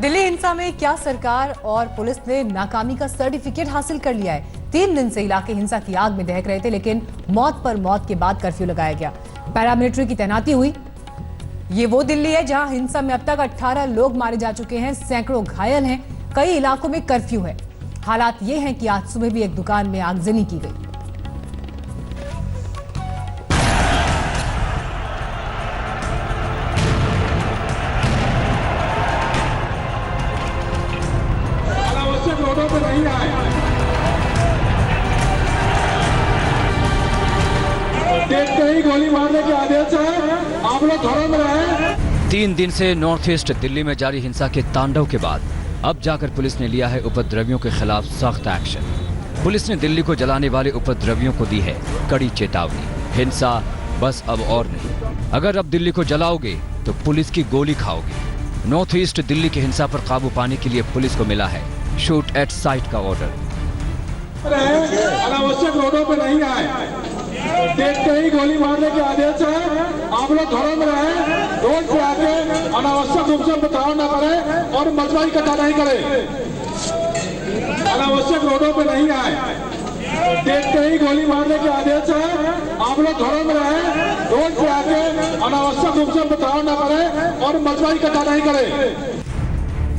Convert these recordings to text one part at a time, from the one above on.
दिल्ली हिंसा में क्या सरकार और पुलिस ने नाकामी का सर्टिफिकेट हासिल कर लिया है। 3 दिन से इलाके हिंसा की आग में दहक रहे थे, लेकिन मौत पर मौत के बाद कर्फ्यू लगाया गया, पैरामिलिट्री की तैनाती हुई। ये वो दिल्ली है जहां हिंसा में अब तक 18 लोग मारे जा चुके हैं, सैकड़ों घायल हैं, कई इलाकों में कर्फ्यू है। हालात ये हैं कि आज सुबह भी एक दुकान में आगजनी की गई। रोडों पर नहीं आए, देखते ही गोली मारने के आदेश है, आप लोग घरों में रहें। 3 दिन से नॉर्थ ईस्ट दिल्ली में जारी हिंसा के तांडव के बाद अब जाकर पुलिस ने लिया है उपद्रवियों के खिलाफ सख्त एक्शन। पुलिस ने दिल्ली को जलाने वाले उपद्रवियों को दी है कड़ी चेतावनी। हिंसा बस अब और नहीं, अगर अब दिल्ली को जलाओगे तो पुलिस की गोली खाओगे। नॉर्थ ईस्ट दिल्ली की हिंसा पर काबू पाने के लिए पुलिस को मिला है शूट एट साइट का ऑर्डर। अनावश्यक रोडों पर नहीं आए, देखते ही गोली मारने के आदेश है, आप लोग घरों में रहें। रोड पे आके अनावश्यक रूप से पथराव न करें और मजबाई इकट्ठा नहीं करें। अनावश्यक रोडों पे नहीं आए, देखते ही गोली मारने के आदेश है, आप लोग घरों में रहें। रोड पे आके अनावश्यक रूप से पथराव न करें और मजबाई इकट्ठा नहीं करें।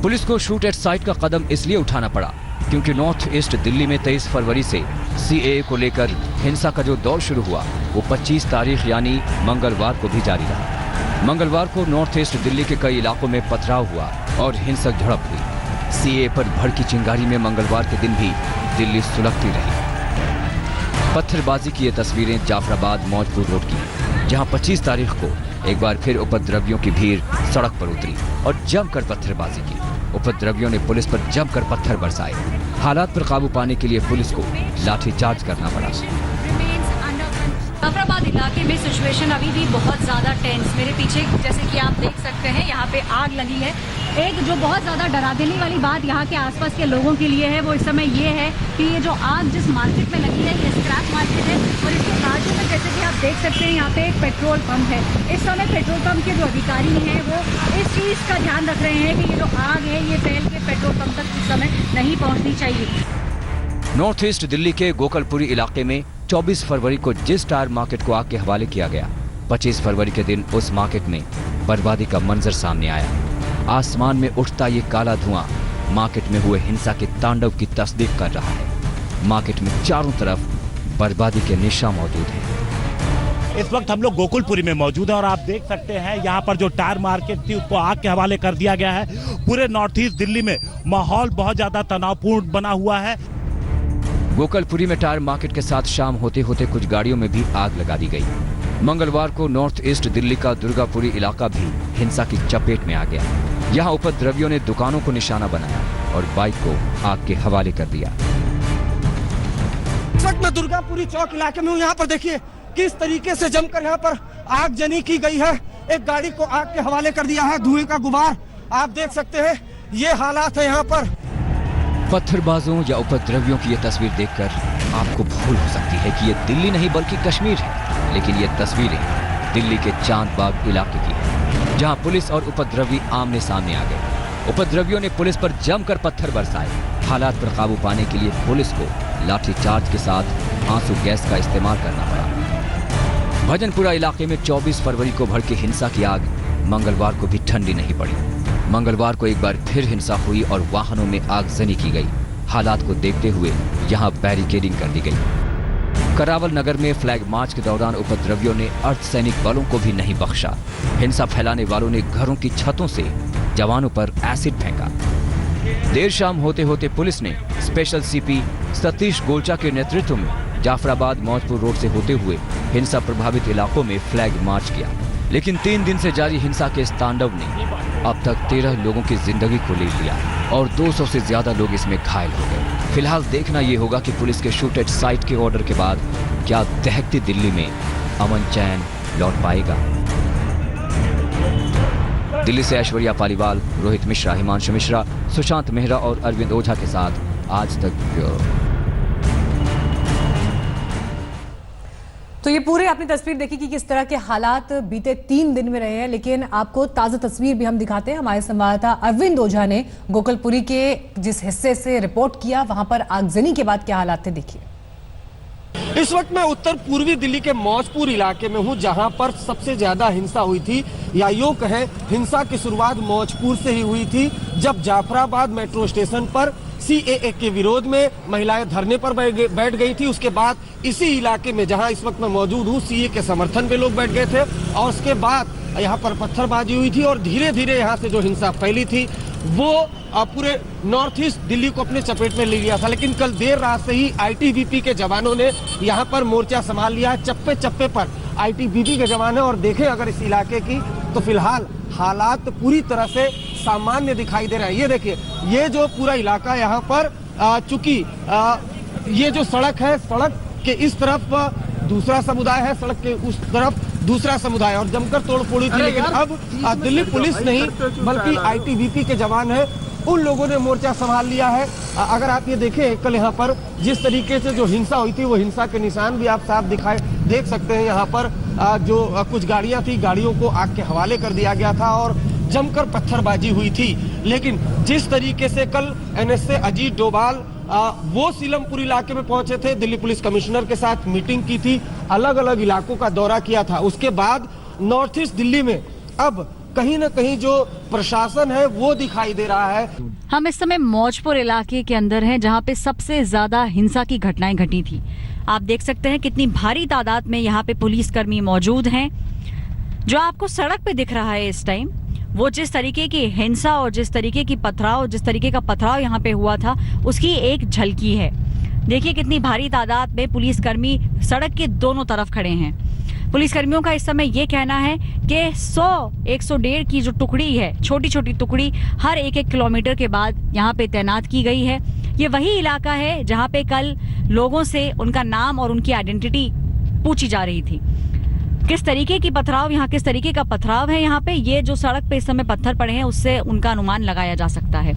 पुलिस को शूट एट साइट का कदम इसलिए उठाना पड़ा क्योंकि नॉर्थ ईस्ट दिल्ली में 23 फरवरी से सीएए को लेकर हिंसा का जो दौर शुरू हुआ वो 25 तारीख यानी मंगलवार को भी जारी रहा। मंगलवार को नॉर्थ ईस्ट दिल्ली के कई इलाकों में पथराव हुआ और हिंसक झड़प हुई। सीएए पर भड़की चिंगारी में मंगलवार के दिन भी दिल्ली सुलगती रही। पत्थरबाजी की ये तस्वीरें जाफराबाद मौजपुर रोड की, जहां 25 तारीख को एक बार फिर उपद्रवियों की भीड़ सड़क पर उतरी और जमकर पत्थरबाजी की। उपद्रवियों ने पुलिस पर जमकर पत्थर बरसाए। हालात पर काबू पाने के लिए पुलिस को लाठीचार्ज करना पड़ा। जाफराबाद इलाके में सिचुएशन अभी भी बहुत ज़्यादा टेंस। मेरे पीछे जैसे कि आप देख सकते हैं यहाँ पे आग लगी है। एक जो बहुत ज़्यादा डरा देने वाली बात यहाँ के आसपास के लोगों के लिए है वो इस समय ये है कि ये जो आग जिस मार्केट में लगी है ये स्क्रैप मार्केट है और इसके बाजू में जैसे कि आप देख सकते हैं यहाँ पे एक पेट्रोल पंप है। इस समय पेट्रोल पंप के जो अधिकारी हैं वो इस चीज़ का ध्यान रख रहे हैं कि ये जो आग है ये फैल के पेट्रोल पंप तक इस समय नहीं पहुँचनी चाहिए। नॉर्थ ईस्ट दिल्ली के गोकलपुरी इलाके में 24 फरवरी को जिस टायर मार्केट को आग के हवाले किया गया, 25 फरवरी के दिन उस मार्केट में बर्बादी का मंजर सामने आया। आसमान में उठता ये काला धुआं मार्केट में हुए हिंसा के तांडव की तस्दीक कर रहा है। मार्केट में चारों तरफ बर्बादी के निशान मौजूद हैं। इस वक्त हम लोग गोकुलपुरी में मौजूद हैं और आप देख सकते हैं यहाँ पर जो टायर मार्केट थी उसको आग के हवाले कर दिया गया है। पूरे नॉर्थ ईस्ट दिल्ली में माहौल बहुत ज्यादा तनावपूर्ण बना हुआ है। गोकलपुरी में टायर मार्केट के साथ शाम होते होते कुछ गाड़ियों में भी आग लगा दी गई। मंगलवार को नॉर्थ ईस्ट दिल्ली का दुर्गापुरी इलाका भी हिंसा की चपेट में आ गया। यहाँ उपद्रवियों ने दुकानों को निशाना बनाया और बाइक को आग के हवाले कर दिया। इस वक्त मैं दुर्गापुरी चौक इलाके में हूँ। यहाँ पर देखिए किस तरीके से जमकर यहाँ पर आगजनी की गई है। एक गाड़ी को आग के हवाले कर दिया है, धुएं का गुबार आप देख सकते हैं। ये हालात है यहाँ पर। पत्थरबाजों या उपद्रवियों की ये तस्वीर देखकर आपको भूल हो सकती है कि ये दिल्ली नहीं बल्कि कश्मीर है, लेकिन ये तस्वीरें दिल्ली के चांदबाग इलाके की है, जहां पुलिस और उपद्रवी आमने सामने आ गए। उपद्रवियों ने पुलिस पर जमकर पत्थर बरसाए। हालात पर काबू पाने के लिए पुलिस को लाठीचार्ज के साथ आंसू गैस का इस्तेमाल करना पड़ा। भजनपुरा इलाके में 24 फरवरी को भड़की हिंसा की आग मंगलवार को भी ठंडी नहीं पड़ी। मंगलवार को एक बार फिर हिंसा हुई और वाहनों में आगजनी की गई। हालात को देखते हुए यहां बैरिकेडिंग कर दी गई। करावल नगर में फ्लैग मार्च के दौरान उपद्रवियों ने अर्धसैनिक बलों को भी नहीं बख्शा। हिंसा फैलाने वालों ने घरों की छतों से जवानों पर एसिड फेंका। देर शाम होते होते पुलिस ने स्पेशल सीपी सतीश गोलचा के नेतृत्व में जाफराबाद मौजपुर रोड से होते हुए हिंसा प्रभावित इलाकों में फ्लैग मार्च किया। लेकिन 3 दिन से जारी हिंसा के इस तांडव ने अब तक 13 लोगों की जिंदगी को ले लिया और 200 से ज्यादा लोग इसमें घायल हो गए। फिलहाल देखना ये होगा कि पुलिस के शूट एट साइट के ऑर्डर के बाद क्या दहकती दिल्ली में अमन चैन लौट पाएगा। दिल्ली से ऐश्वर्या पालीवाल, रोहित मिश्रा, हिमांशु मिश्रा, सुशांत मेहरा और अरविंद ओझा के साथ आज तक ब्यूरो। तो ये पूरे आपने तस्वीर देखी कि किस तरह के हालात बीते 3 दिन में रहे हैं, लेकिन आपको ताजा तस्वीर भी हम दिखाते हैं। हमारे संवाददाता अरविंद ओझा ने गोकुलपुरी के जिस हिस्से से रिपोर्ट किया, वहां पर आगजनी के बाद क्या हालात थे, देखिए। इस वक्त मैं उत्तर पूर्वी दिल्ली के मौजपुर इलाके में हूं, जहां पर सबसे ज्यादा हिंसा हुई थी, या यूं कहें हिंसा की शुरुआत मौजपुर से ही हुई थी, जब जाफराबाद मेट्रो स्टेशन पर CAA के विरोध में महिलाएं धरने पर बैठ गई थी। उसके बाद इसी इलाके में जहां इस वक्त मैं मौजूद हूं, CAA के समर्थन में लोग बैठ गए थे और उसके बाद यहां पर पत्थरबाजी हुई थी और धीरे धीरे यहां से जो हिंसा फैली थी वो पूरे नॉर्थ ईस्ट दिल्ली को अपने चपेट में ले लिया था। लेकिन कल देर रात से ही ITBP के जवानों ने यहाँ पर मोर्चा संभाल लिया है। चप्पे चप्पे पर ITBP के जवान है और देखें अगर इस इलाके की तो फिलहाल हालात पूरी तरह से सामान्य दिखाई दे रहा है। ये देखिए, ये जो पूरा इलाका यहाँ पर चूंकि ये जो सड़क है, सड़क के इस तरफ दूसरा समुदाय है, सड़क के उस तरफ दूसरा समुदाय, और जमकर तोड़फोड़ी थी। लेकिन अब दिल्ली पुलिस नहीं बल्कि ITBP के जवान है, उन लोगों ने मोर्चा संभाल लिया है। अगर आप ये देखें कल यहाँ पर जिस तरीके से जो हिंसा हुई थी, वो हिंसा के निशान भी आप साफ देख सकते हैं। यहाँ पर जो कुछ गाड़ियां थी, गाड़ियों को आग के हवाले कर दिया गया था और जमकर पत्थरबाजी हुई थी। लेकिन जिस तरीके से कल NSA अजीत डोभाल वो सीलमपुर इलाके में पहुंचे थे, दिल्ली पुलिस कमिश्नर के साथ मीटिंग की थी, अलग अलग इलाकों का दौरा किया था, उसके बाद नॉर्थ ईस्ट दिल्ली में अब कहीं ना कहीं जो प्रशासन है वो दिखाई दे रहा है। हम इस समय मौजपुर इलाके के अंदर हैं, जहां पे सबसे ज्यादा हिंसा की घटनाएं घटी थी। आप देख सकते हैं कितनी भारी तादाद में यहाँ पे पुलिसकर्मी मौजूद हैं। जो आपको सड़क पे दिख रहा है इस टाइम, वो जिस तरीके की हिंसा और जिस तरीके की जिस तरीके का पथराव यहाँ पे हुआ था, उसकी एक झलकी है। देखिए कितनी भारी तादाद में पुलिसकर्मी सड़क के दोनों तरफ खड़े हैं। पुलिसकर्मियों का इस समय ये कहना है कि 100-150 की जो टुकड़ी है, छोटी छोटी टुकड़ी, हर 1-1 किलोमीटर के बाद यहाँ पे तैनात की गई है। ये वही इलाका है जहाँ पे कल लोगों से उनका नाम और उनकी आइडेंटिटी पूछी जा रही थी। किस तरीके की पथराव, यहाँ किस तरीके का पथराव है यहाँ पे, ये जो सड़क पे इस समय पत्थर पड़े हैं उससे उनका अनुमान लगाया जा सकता है।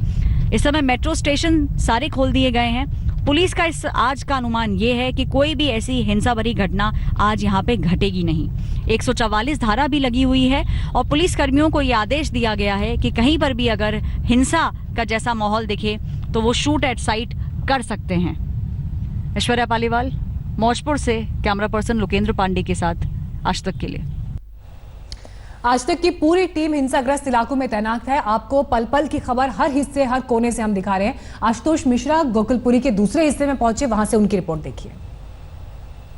इस समय मेट्रो स्टेशन सारे खोल दिए गए हैं। पुलिस का इस आज का अनुमान ये है कि कोई भी ऐसी हिंसा भरी घटना आज यहाँ पे घटेगी नहीं। 144 धारा भी लगी हुई है और पुलिस कर्मियों को ये आदेश दिया गया है कि कहीं पर भी अगर हिंसा का जैसा माहौल दिखे तो वो शूट एट साइट कर सकते हैं। ऐश्वर्या पालीवाल, मौजपुर से कैमरा पर्सन लोकेंद्र पांडे के साथ आज तक के लिए। आज तक की पूरी टीम हिंसाग्रस्त इलाकों में तैनात है। आपको पल पल की खबर हर हिस्से, हर कोने से हम दिखा रहे हैं। आशुतोष मिश्रा गोकुलपुरी के दूसरे हिस्से में पहुंचे, वहां से उनकी रिपोर्ट देखिए।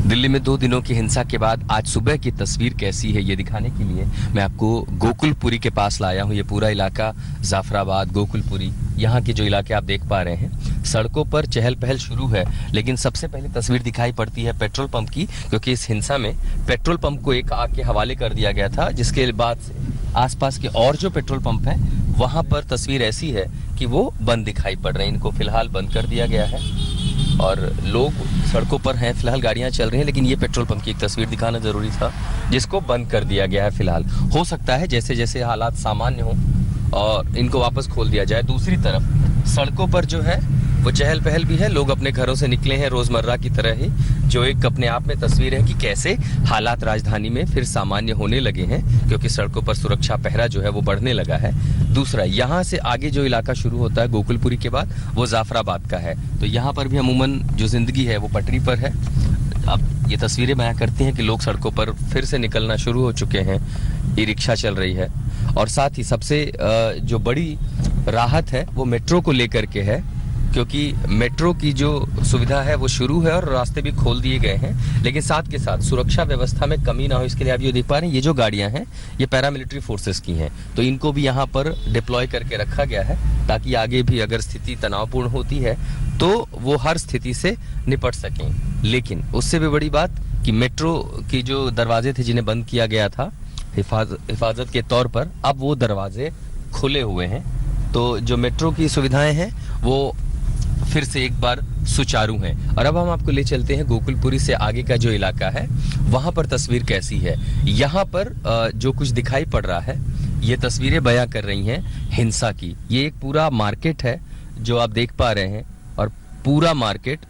दिल्ली में 2 दिनों की हिंसा के बाद आज सुबह की तस्वीर कैसी है ये दिखाने के लिए मैं आपको गोकुलपुरी के पास लाया हूँ। ये पूरा इलाका जाफराबाद, गोकुलपुरी, यहाँ के जो इलाके आप देख पा रहे हैं, सड़कों पर चहल पहल शुरू है। लेकिन सबसे पहले तस्वीर दिखाई पड़ती है पेट्रोल पंप की, क्योंकि इस हिंसा में पेट्रोल पंप को एक आग के हवाले कर दिया गया था, जिसके बाद से आसपास के और जो पेट्रोल पंप हैं वहां पर तस्वीर ऐसी है कि वो बंद दिखाई पड़ रहे हैं। इनको फिलहाल बंद कर दिया गया है और लोग सड़कों पर हैं, फिलहाल गाड़ियां चल रही हैं। लेकिन ये पेट्रोल पंप की एक तस्वीर दिखाना जरूरी था, जिसको बंद कर दिया गया है फिलहाल। हो सकता है जैसे जैसे हालात सामान्य हो और इनको वापस खोल दिया जाए। दूसरी तरफ सड़कों पर जो है वो चहल पहल भी है, लोग अपने घरों से निकले हैं रोजमर्रा की तरह ही, जो एक अपने आप में तस्वीर है कि कैसे हालात राजधानी में फिर सामान्य होने लगे हैं, क्योंकि सड़कों पर सुरक्षा पहरा जो है वो बढ़ने लगा है। दूसरा, यहाँ से आगे जो इलाका शुरू होता है गोकुलपुरी के बाद, वो जाफराबाद का है। तो यहाँ पर भी अमूमन जो जिंदगी है वो पटरी पर है। अब ये तस्वीरें बयां करती हैं कि लोग सड़कों पर फिर से निकलना शुरू हो चुके हैं, ई रिक्शा चल रही है। और साथ ही सबसे जो बड़ी राहत है वो मेट्रो को लेकर के है, क्योंकि मेट्रो की जो सुविधा है वो शुरू है और रास्ते भी खोल दिए गए हैं। लेकिन साथ के साथ सुरक्षा व्यवस्था में कमी ना हो, इसके लिए आप ये देख पा रहे हैं, ये जो गाड़ियां हैं ये पैरामिलिट्री फोर्सेस की हैं, तो इनको भी यहाँ पर डिप्लॉय करके रखा गया है, ताकि आगे भी अगर स्थिति तनावपूर्ण होती है तो वो हर स्थिति से निपट सकें। लेकिन उससे भी बड़ी बात कि मेट्रो की जो दरवाजे थे जिन्हें बंद किया गया था हिफाजत के तौर पर, अब वो दरवाजे खुले हुए हैं। तो जो मेट्रो की सुविधाएं हैं वो फिर से एक बार सुचारू हैं। और अब हम आपको ले चलते हैं गोकुलपुरी से आगे का जो इलाका है, वहां पर तस्वीर कैसी है। यहाँ पर जो कुछ दिखाई पड़ रहा है, ये तस्वीरें बयां कर रही हैं हिंसा की। ये एक पूरा मार्केट है जो आप देख पा रहे हैं, और पूरा मार्केट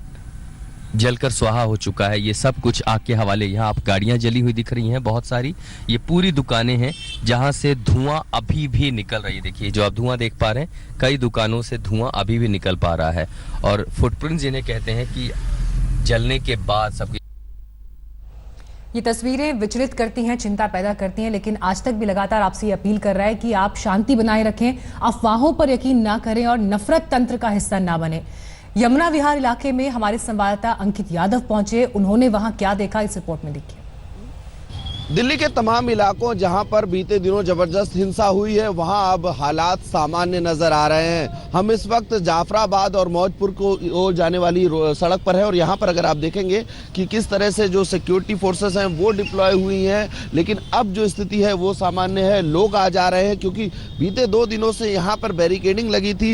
जलकर स्वाहा हो चुका है। ये सब कुछ आग के हवाले। यहाँ आप गाड़ियां जली हुई दिख रही हैं बहुत सारी। ये पूरी दुकानें हैं जहां से धुआं अभी भी निकल रही है। देखिए जो आप धुआं देख पा रहे हैं, कई दुकानों से धुआं अभी भी निकल पा रहा है। और फुटप्रिंट्स जिन्हें कहते हैं कि जलने के बाद सब ये तस्वीरें विचलित करती हैं, चिंता पैदा करती हैं, लेकिन आज तक भी लगातार आपसे ये अपील कर रहा है कि आप शांति बनाए रखें, अफवाहों पर यकीन ना करें और नफरत तंत्र का हिस्सा ना बने। यमुना विहार इलाके में हमारे संवाददाता अंकित यादव पहुंचे, उन्होंने वहां क्या देखा इस रिपोर्ट में देखिए। दिल्ली के तमाम इलाकों जहां पर बीते दिनों जबरदस्त हिंसा हुई है, वहां अब हालात सामान्य नजर आ रहे हैं। हम इस वक्त जाफराबाद और मौजपुर को ओर जाने वाली सड़क पर है और यहां पर अगर आप देखेंगे कि किस तरह से जो सिक्योरिटी फोर्सेस हैं वो डिप्लॉय हुई हैं, लेकिन अब जो स्थिति है वो सामान्य है। लोग आ जा रहे हैं क्योंकि बीते 2 दिनों से यहाँ पर बैरिकेडिंग लगी थी।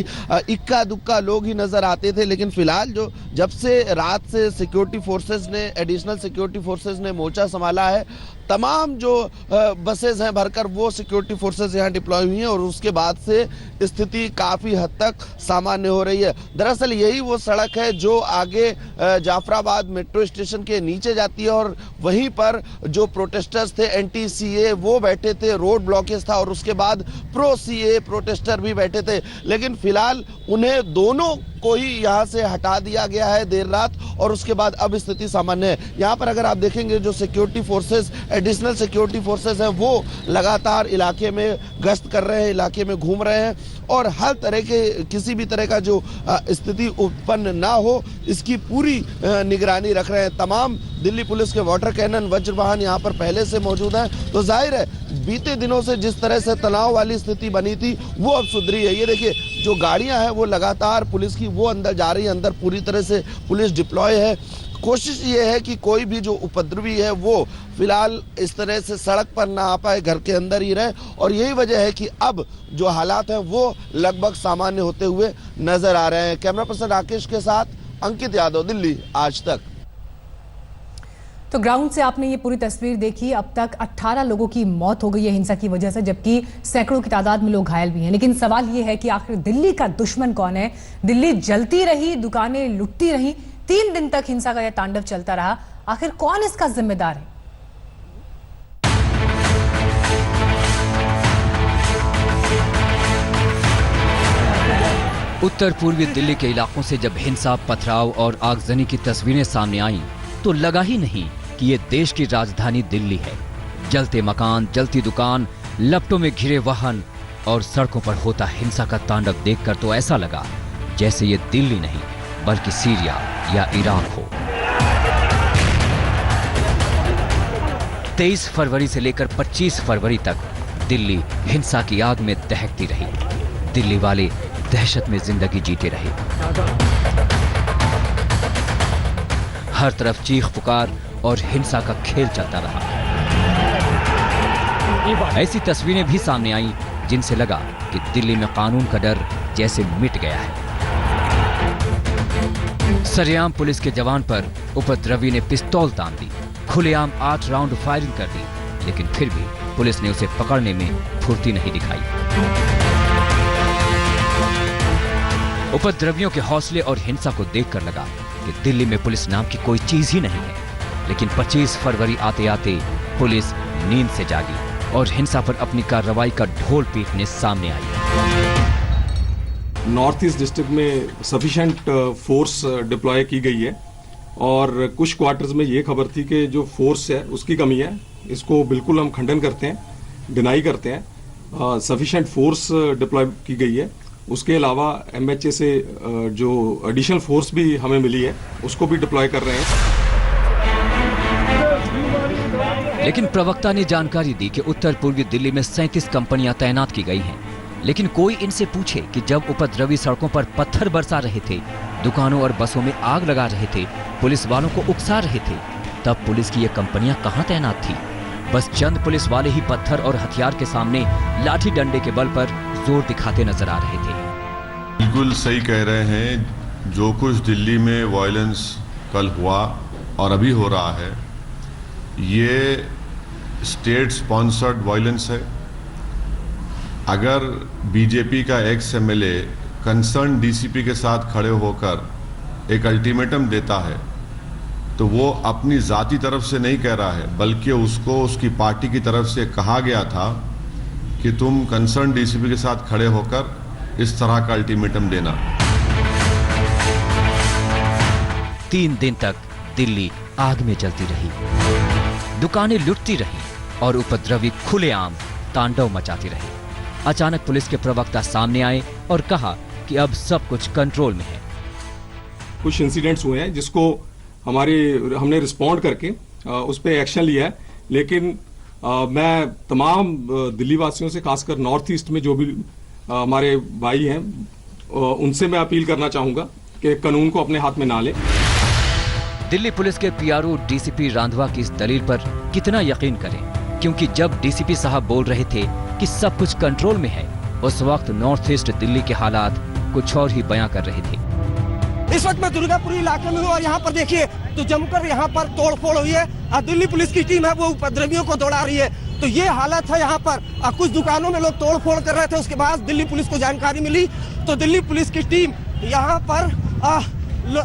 इक्का दुक्का लोग ही नजर आते थे, लेकिन फिलहाल जो जब से रात से सिक्योरिटी फोर्सेस ने, एडिशनल सिक्योरिटी फोर्सेस ने मोर्चा संभाला है, तमाम जो बसेस हैं भरकर वो सिक्योरिटी फोर्सेस यहाँ डिप्लॉय हुई हैं और उसके बाद से स्थिति काफ़ी हद तक सामान्य हो रही है। दरअसल यही वो सड़क है जो आगे जाफराबाद मेट्रो स्टेशन के नीचे जाती है और वहीं पर जो प्रोटेस्टर्स थे एंटी सीए वो बैठे थे, रोड ब्लॉकेज था और उसके बाद प्रो सीए प्रोटेस्टर भी बैठे थे। लेकिन फिलहाल उन्हें दोनों को ही यहाँ से हटा दिया गया है देर रात और उसके बाद अब स्थिति सामान्य है। यहाँ पर अगर आप देखेंगे जो security forces, additional security forces हैं वो लगातार इलाके में गश्त कर रहे हैं, इलाके में घूम रहे हैं और हर तरह के किसी भी तरह का जो स्थिति उत्पन्न ना हो इसकी पूरी निगरानी रख रहे हैं। तमाम दिल्ली पुलिस के वाटर कैनन, वज्र वाहन यहाँ पर पहले से मौजूद हैं। तो जाहिर है बीते दिनों से जिस तरह से तनाव वाली स्थिति बनी थी वो अब सुधरी है। ये देखिए जो गाड़ियां हैं वो लगातार पुलिस की वो अंदर जा रही है, अंदर पूरी तरह से पुलिस डिप्लॉय है। कोशिश ये है कि कोई भी जो उपद्रवी है वो फिलहाल इस तरह से सड़क पर ना आ पाए, घर के अंदर ही रहे और यही वजह है कि अब जो हालात हैं वो लगभग सामान्य होते हुए नजर आ रहे हैं। कैमरा पर्सन राकेश के साथ अंकित यादव, दिल्ली आज तक। तो ग्राउंड से आपने ये पूरी तस्वीर देखी। अब तक 18 लोगों की मौत हो गई है हिंसा की वजह से, जबकि सैकड़ों की तादाद में लोग घायल भी हैं। लेकिन सवाल ये है कि आखिर दिल्ली का दुश्मन कौन है? दिल्ली जलती रही, दुकानें लुटती रही, 3 दिन तक हिंसा का यह तांडव चलता रहा। आखिर कौन इसका जिम्मेदार है? उत्तर पूर्वी दिल्ली के इलाकों से जब हिंसा, पथराव और आगजनी की तस्वीरें सामने आईं, तो लगा ही नहीं कि ये देश की राजधानी दिल्ली है। जलते मकान, जलती दुकान, लपटों में घिरे वाहन और सड़कों पर होता हिंसा का तांडव देखकर तो ऐसा लगा जैसे ये दिल्ली नहीं बल्कि सीरिया या इराक हो। 23 फरवरी से लेकर 25 फरवरी तक दिल्ली हिंसा की आग में दहकती रही। दिल्ली वाले दहशत में जिंदगी जीते रहे। हर तरफ चीख पुकार और हिंसा का खेल चलता रहा। ऐसी तस्वीरें भी सामने आईं जिनसे लगा कि दिल्ली में कानून का डर जैसे मिट गया है। सरेआम पुलिस के जवान पर उपद्रवी ने पिस्तौल तान दी, खुलेआम 8 राउंड फायरिंग कर दी, लेकिन फिर भी पुलिस ने उसे पकड़ने में फुर्ती नहीं दिखाई। उपद्रवियों के हौसले और हिंसा को देखकर लगा कि दिल्ली में पुलिस नाम की कोई चीज ही नहीं है। लेकिन 25 फरवरी आते आते पुलिस नींद से जागी और हिंसा पर अपनी कार्रवाई का ढोल पीटने सामने आई। नॉर्थ ईस्ट डिस्ट्रिक्ट में सफिशिएंट फोर्स डिप्लॉय की गई है और कुछ क्वार्टर्स में ये खबर थी कि जो फोर्स है उसकी कमी है। इसको बिल्कुल हम खंडन करते हैं, डिनाई करते हैं। सफिशिएंट फोर्स डिप्लॉय की गई है। उसके अलावा एमएचए से जो एडिशनल फोर्स भी हमें मिली है उसको भी डिप्लॉय कर रहे हैं। लेकिन प्रवक्ता ने जानकारी दी कि उत्तर पूर्वी दिल्ली में 37 कंपनियां तैनात की गई हैं। लेकिन कोई इनसे पूछे कि जब उपद्रवी सड़कों पर पत्थर बरसा रहे थे, दुकानों और बसों में आग लगा रहे थे, पुलिस वालों को उकसा रहे थे, तब पुलिस की ये कंपनियां कहां तैनात थी? बस चंद पुलिस वाले ही पत्थर और हथियार के सामने लाठी डंडे के बल पर जोर दिखाते नजर आ रहे थे। बिल्कुल सही कह रहे हैं। जो कुछ दिल्ली में वायलेंस कल हुआ और अभी हो रहा है, ये स्टेट स्पॉन्सर्ड वायलेंस है। अगर बीजेपी का एक्स एमएलए कंसर्न डीसीपी के साथ खड़े होकर एक अल्टीमेटम देता है तो वो अपनी जाती तरफ से नहीं कह रहा है, बल्कि उसको उसकी पार्टी की तरफ से कहा गया था कि तुम कंसर्न डीसीपी के साथ खड़े होकर इस तरह का अल्टीमेटम देना। 3 दिन तक दिल्ली आग में जलती रही, दुकानें लुटती रहीं और उपद्रवी खुलेआम तांडव मचाते रहे। अचानक पुलिस के प्रवक्ता सामने आए और कहा कि अब सब कुछ कंट्रोल में है। कुछ इंसिडेंट्स हुए हैं जिसको हमने रिस्पॉन्ड करके उस पर एक्शन लिया है, लेकिन मैं तमाम दिल्ली वासियों से, खासकर नॉर्थ ईस्ट में जो भी हमारे भाई हैं, उनसे मैं अपील करना चाहूंगा कि कानून को अपने हाथ में ना लें। दिल्ली पुलिस के पीआरओ डीसीपी रांधवा की इस दलील पर कितना यकीन करें, क्योंकि जब डीसीपी साहब बोल रहे थे कि सब कुछ कंट्रोल में है, उस वक्त नॉर्थ ईस्ट दिल्ली के हालात कुछ और ही बयां कर रहे थे। इस वक्त मैं दुर्गापुरी इलाके में हूँ और यहाँ पर देखिए तो जमकर यहाँ पर तोड़फोड़ हुई है और दिल्ली पुलिस की टीम है वो उपद्रवियों को दौड़ा रही है। तो ये हालत है यहाँ पर। कुछ दुकानों में लोग तोड़फोड़ कर रहे थे, उसके बाद दिल्ली पुलिस को जानकारी मिली तो दिल्ली पुलिस की टीम यहाँ पर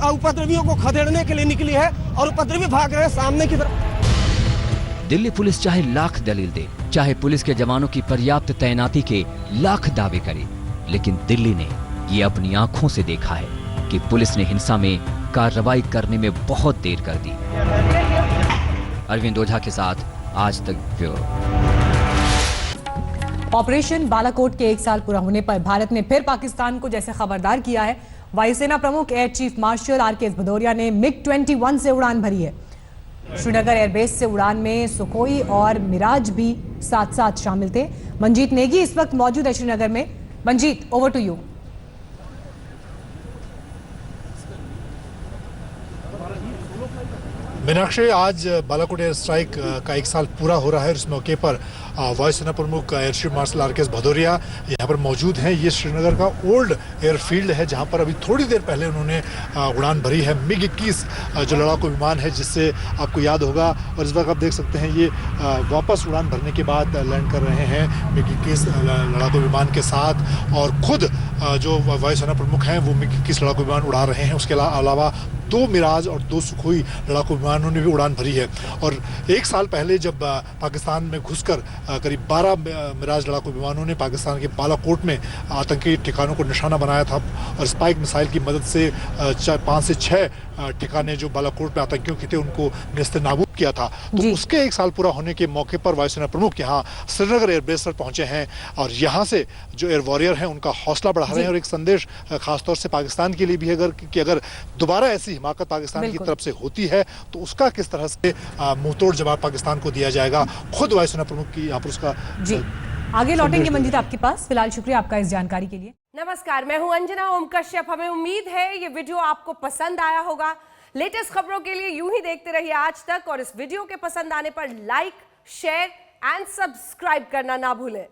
उपद्रवियों को खदेड़ने के लिए निकली है और उपद्रवी भाग रहे हैं सामने की तरफ। दिल्ली पुलिस चाहे लाख दलील दे, चाहे पुलिस के जवानों की पर्याप्त तैनाती के लाख दावे करे, लेकिन दिल्ली ने ये अपनी आंखों से देखा है कि पुलिस ने हिंसा में कार्रवाई करने में बहुत देर कर दी। अरविंद ओझा के साथ आज तक ब्यूरो। ऑपरेशन बालाकोट के 1 साल पूरा होने पर भारत ने फिर पाकिस्तान को जैसे खबरदार किया है। वायुसेना प्रमुख air chief marshal RKS Bhadauria ने MiG-21 से उड़ान भरी है। श्रीनगर एयरबेस से उड़ान में सुखोई और मिराज भी साथ साथ शामिल थे। मंजीत नेगी इस वक्त मौजूद है श्रीनगर में। Manjeet, over to you. Meenakshi, आज बालाकोट एयर स्ट्राइक का 1 साल पूरा हो रहा है। इस मौके पर वायुसेना प्रमुख air chief marshal RKS Bhadauria यहाँ पर मौजूद हैं। ये श्रीनगर का ओल्ड एयरफील्ड है जहाँ पर अभी थोड़ी देर पहले उन्होंने उड़ान भरी है। MiG-21 जो लड़ाकू विमान है, जिससे आपको याद होगा, और इस वक्त आप देख सकते हैं ये वापस उड़ान भरने के बाद लैंड कर रहे हैं MiG-21 लड़ाकू विमान के साथ। और खुद जो वायुसेना प्रमुख हैं वो MiG-21 लड़ाकू विमान उड़ा रहे हैं। उसके अलावा 2 मिराज और 2 सुखोई लड़ाकू विमानों ने भी उड़ान भरी है। और 1 साल पहले जब पाकिस्तान में घुसकर करीब 12 मिराज लड़ाकू विमानों ने पाकिस्तान के बालाकोट में आतंकी ठिकानों को निशाना बनाया था और स्पाइक मिसाइल की मदद से 5 से 6 ठिकाने जो बालाकोट में आतंकियों के थे उनको नेस्तनाबूद किया था। तो उसके 1 साल पूरा होने के मौके पर वायुसेना प्रमुख यहाँ श्रीनगर एयरबेस पर पहुंचे हैं और यहाँ से जो एयर वॉरियर हैं उनका हौसला बढ़ा रहे हैं। और एक संदेश खासतौर से पाकिस्तान के लिए भी है अगर दोबारा ऐसी हिमाकत पाकिस्तान की तरफ से होती है तो उसका किस तरह से मुंहतोड़ जवाब पाकिस्तान को दिया जाएगा। खुद वायुसेना प्रमुख की यहाँ पर उसका आगे लौटेंगे मंजीत आपके पास। फिलहाल शुक्रिया आपका इस जानकारी के लिए। नमस्कार, मैं हूं अंजना ओम कश्यप। हमें उम्मीद है ये वीडियो आपको पसंद आया होगा। लेटेस्ट खबरों के लिए यूं ही देखते रहिए आज तक और इस वीडियो के पसंद आने पर लाइक, शेयर एंड सब्सक्राइब करना ना भूलें।